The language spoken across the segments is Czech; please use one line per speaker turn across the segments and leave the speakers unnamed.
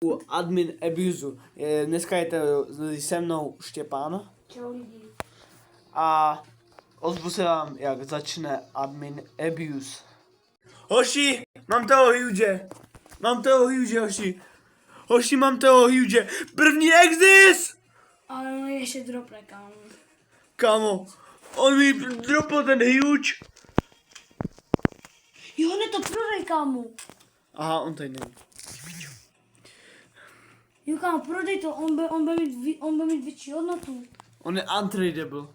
u Admin Abuse. Dneska je tady se mnou Štěpán.
Čau lidi.
A ozvu se vám, jak začne Admin Abuse. Hoši, mám toho huge. Hoši. Hoši, mám toho huge. První exis!
Ale on ještě dropne, kámo.
Kámo, on mi dropl ten huge.
Jo, ne to prodej, kámo.
Aha, on tady není.
Jo, kámo, prodej to, on bude mít větší hodnotu.
On je untradable.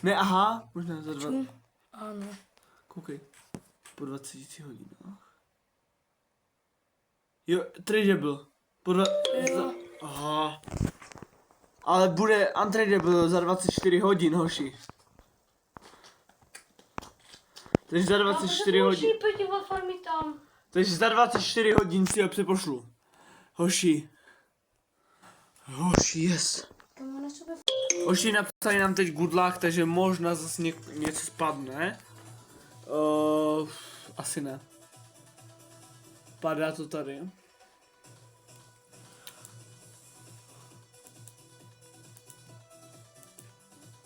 Ne, aha, možná za dva.
Ano.
Koukej, po 20 hodinách. Jo, tradable.
Jo.
Aha. Ale bude untradable za 24 hodin, hoši. Takže za 24 hodin.
Podívat farmy tam.
Takže za 24 hodin si ho přepošlu. Hoši, yes.
Kámo, na sebe.
Hoši, napsali nám teď good luck, takže možná zase něco spadne. Asi ne. Padá to tady.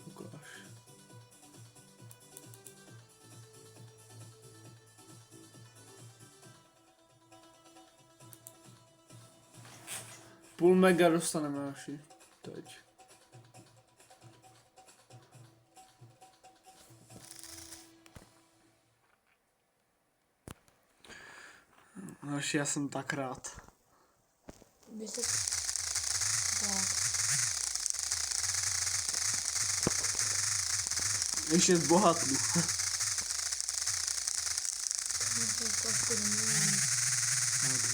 Ukáž. Půl mega dostaneme, hoši. Teď. Hoši, já jsem tak rád.
Byste... Tak.
Ještě z bohatů.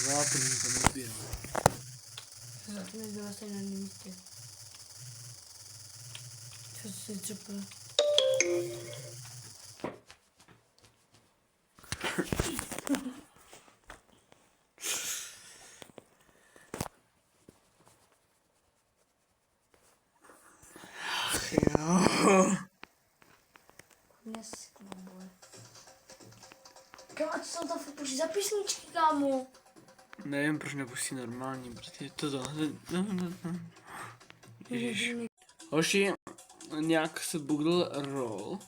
Dva, první to nezbírám.
To nebylo asi na místě. Co jsi třepil?
Jo.
Dnes, boj. Kámo, co jsou to furt za písničky, kámo?
Nevím, proč nepustí normální, protože toto. Ježiš. Hoši, nějak se bugl roll.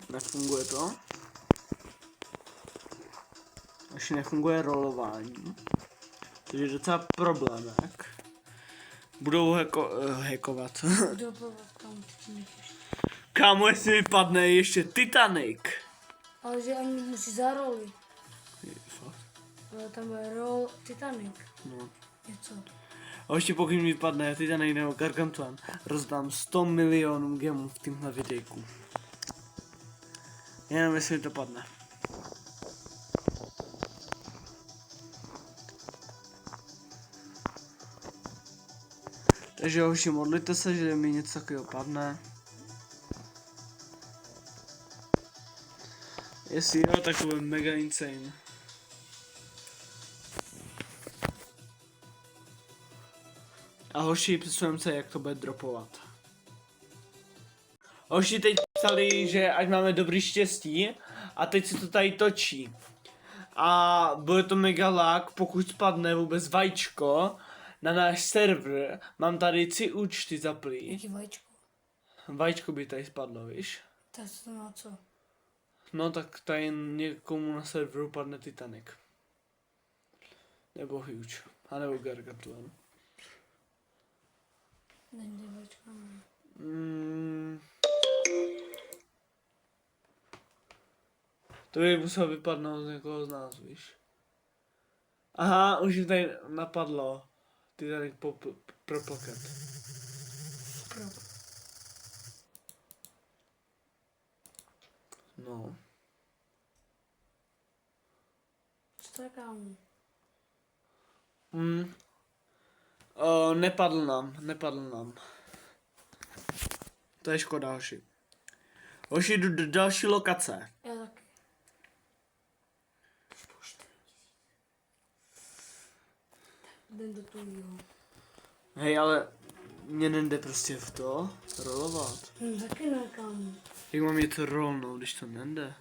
Nefunguje to. Hoši, nefunguje rollování. To je docela problémek. Budou hackovat. Kámo, jestli vypadne ještě Titanic.
Ale že oni musí zaroli.
Fakt?
Ale tam bude roll Titanic.
No.
Něco.
A ještě pokud mi vypadne Titanic nebo Gargantuan, rozdám 100 milionů gemů v tomhle videjku. Jenom jestli to padne. Takže hoši, modlite se, že mi něco takového padne. Jestli jo, tak to bude mega insane. A hoši, představím se, jak to bude dropovat. Hoši teď psali, že ať máme dobrý štěstí a teď se to tady točí. A bude to mega lag, pokud spadne vůbec vajíčko na náš server. Mám tady 3 účty zaplý.
Jaký vajíčko?
Vajíčko by tady spadlo, víš?
Tak to má co?
No tak tady někomu na serveru padne Titanic. Nebo Huge. A nebo Gargantuan.
Není vajíčko.
To by muselo vypadnout z někoho z nás, víš? Aha, už mi tady napadlo. Titanic pro pocket. No.
Co to je, kámo?
Nepadl nám. To je škoda, hoši. Hoši, jdu do další lokace.
Já taky. Jdem do toho.
Hej, ale mě nejde prostě v to rolovat.
Taky ne, kámo.
Jak mám je to rolnout, když to nejde?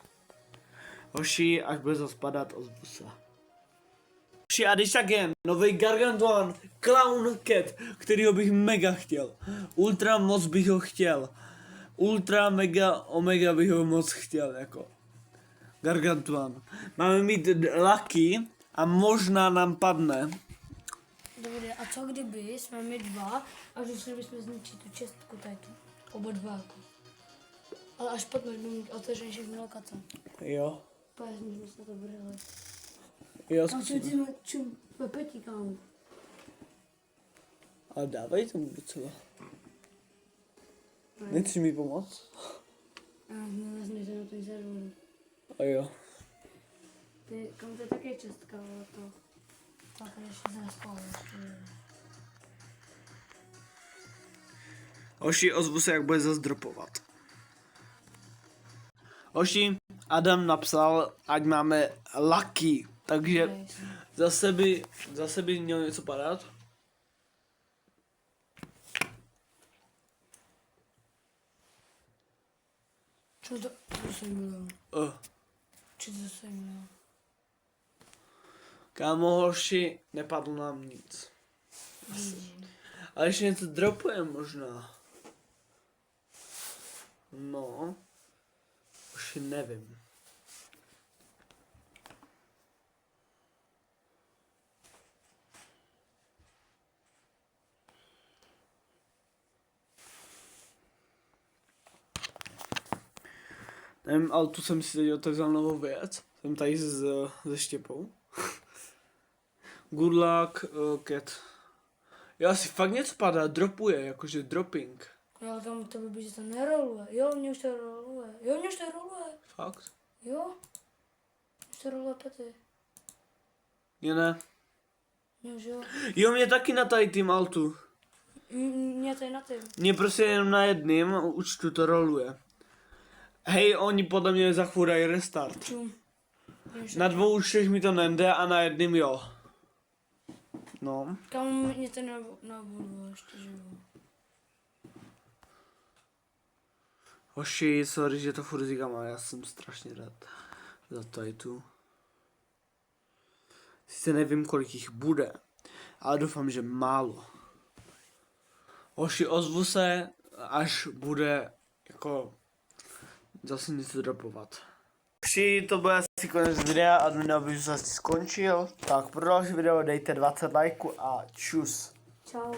Hoši, až bude zas padat, ozvu se. Hoši, a když tak jen, nový Gargantuan Clown Cat, kterýho bych mega chtěl. Ultra moc bych ho chtěl. Ultra mega omega bych ho moc chtěl, jako. Gargantuan. Máme mít Lucky a možná nám padne.
Dobře, a co kdyby jsme my dva a řešili bychom zničit tu čestku tady tu? Oba dva jako. Ale až potom budeme mít otevřený všechny lokace.
Jo.
Pojď, jsme se to brali.
Jo,
Tam
zkusím.
jsme čum pepetí, kámo.
Ale dávej tomu docela. Nechci mi pomoct?
A nezměřte na ten server.
A jo.
Ty, kam to je také čestka, ale to... Tak ještě zaspalo.
Hoši, ozvu se, jak bude zase dropovat. Hoši, Adam napsal, ať máme Lucky, takže zase by mělo něco padat.
Co se jmenuje? Co to se jmenuje?
Kámo, hoši, nepadlo nám nic. Ale ještě něco dropuje možná. No. Už nevím. Nevím, ale tu jsem si teď otevřel novou věc. Jsem tady se Štěpou. Good luck, cat. Jo, asi fakt něco padá, dropuje, jakože dropping.
Jo, ale tam to by, že to neroluje. Jo, mě už to roluje. Jo, mě už to roluje.
Fakt?
Jo. Už to roluje pety.
Je ne.
Mě už jo.
Jo, mě taky na tady tým altu.
Mě to je na tím.
Mě prostě jenom na jedným účtu to roluje. Hej, oni podle mě za chvíli dají restart.
Čum.
Na dvou účtech mi to nejde a na jedním jo. No.
Kam mě to nabudu ještě, že jo.
Hoši, sorry, že to furt říkám, ale já jsem strašně rád za tady tu. Sice nevím, kolik jich bude, ale doufám, že málo. Hoši, ozvu se, až bude jako zase něco dropovat. Hoši, to bude asi konec videa, admin bych zase skončil. Tak pro další video dejte 20 lajků a čus.
Čau.